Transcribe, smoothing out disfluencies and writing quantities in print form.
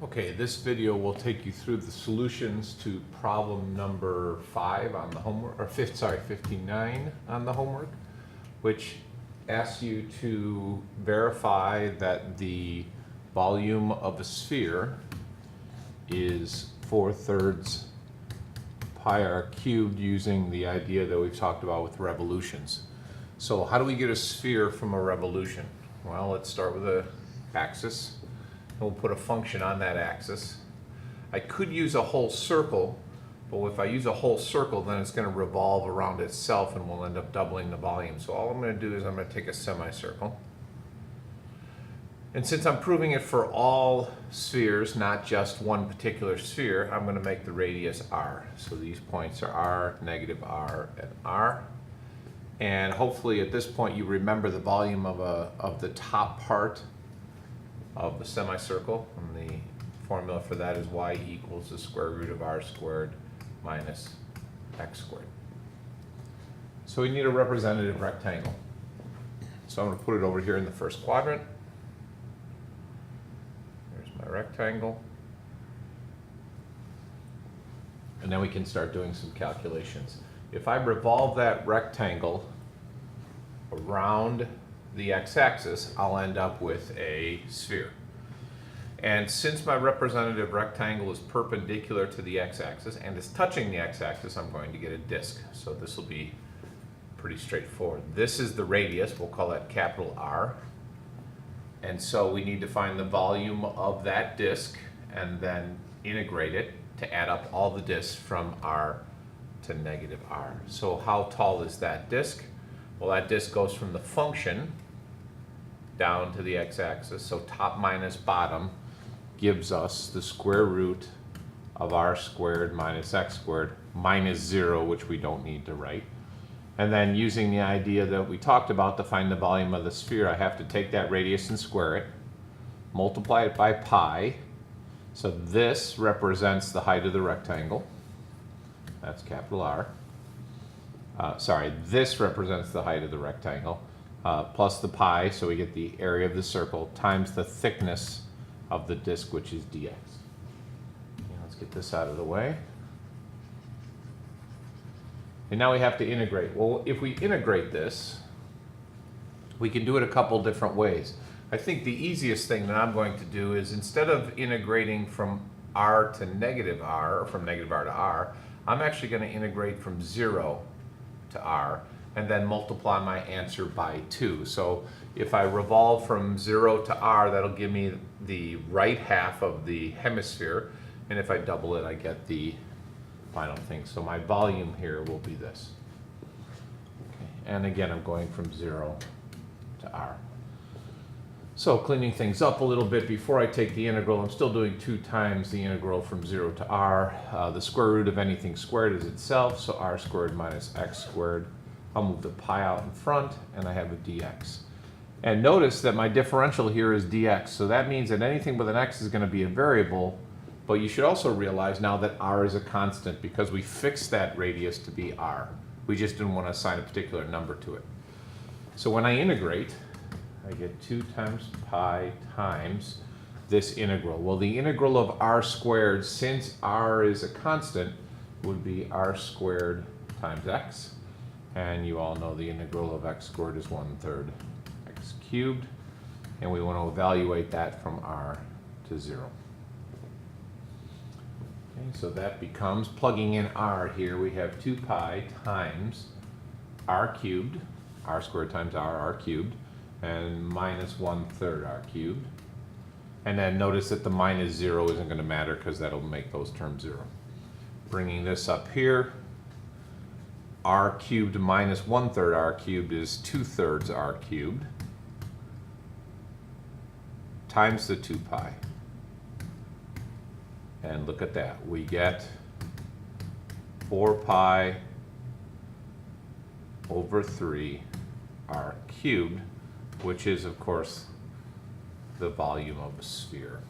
Okay, this video will take you through the solutions to problem number 5 on the homework, or 59 on the homework, which asks you to verify that the volume of a sphere is 4/3 pi r cubed using the idea that we've talked about with revolutions. So how do we get a sphere from a revolution? Well, let's start with an axis. And we'll put a function on that axis. I could use a whole circle, but if I use a whole circle, then it's going to revolve around itself and we'll end up doubling the volume. So all I'm going to do is I'm going to take a semicircle. And since I'm proving it for all spheres, not just one particular sphere, I'm going to make the radius r. So these points are r, negative r, and r. And hopefully at this point you remember the volume of the top part of the semicircle, and the formula for that is y equals the square root of r squared minus x squared. So we need a representative rectangle. So I'm going to put it over here in the first quadrant. There's my rectangle. And then we can start doing some calculations. If I revolve that rectangle around the x-axis, I'll end up with a sphere. And since my representative rectangle is perpendicular to the x-axis and is touching the x-axis, I'm going to get a disk. So this will be pretty straightforward. This is the radius, we'll call that capital R. And so we need to find the volume of that disk and then integrate it to add up all the disks from R to negative R. So how tall is that disk? Well, that disk goes from the function down to the x-axis, so top minus bottom gives us the square root of r squared minus x squared minus 0, which we don't need to write. And then using the idea that we talked about to find the volume of the sphere, I have to take that radius and square it, multiply it by pi. So this represents the height of the rectangle. That's capital R. This represents the height of the rectangle, plus the pi, so we get the area of the circle, times the thickness of the disk, which is dx. Okay, let's get this out of the way. And now we have to integrate. Well, if we integrate this, we can do it a couple different ways. I think the easiest thing that I'm going to do is, instead of integrating from r to negative r, or from negative r to r, I'm actually going to integrate from 0 to r, and then multiply my answer by 2. So if I revolve from 0 to r, that'll give me the right half of the hemisphere, and if I double it, I get the final thing. So my volume here will be this. Okay. And again, I'm going from 0 to r. So cleaning things up a little bit, before I take the integral, I'm still doing 2 times the integral from 0 to r. The square root of anything squared is itself, so r squared minus x squared. I'll move the pi out in front, and I have a dx. And notice that my differential here is dx, so that means that anything with an x is going to be a variable, but you should also realize now that r is a constant because we fixed that radius to be r. We just didn't want to assign a particular number to it. So when I integrate, I get 2 times pi times this integral. Well, the integral of r squared, since r is a constant, would be r squared times x. And you all know the integral of x squared is 1/3 x cubed. And we want to evaluate that from r to 0. Okay, so that becomes, plugging in r here, we have 2 pi times r cubed, r squared times r cubed, and minus 1/3 r cubed. And then notice that the minus 0 isn't going to matter because that'll make those terms 0. Bringing this up here, r cubed minus 1/3 r cubed is 2/3 r cubed times the 2 pi. And look at that, we get 4 pi over 3 r cubed, which is, of course, the volume of a sphere.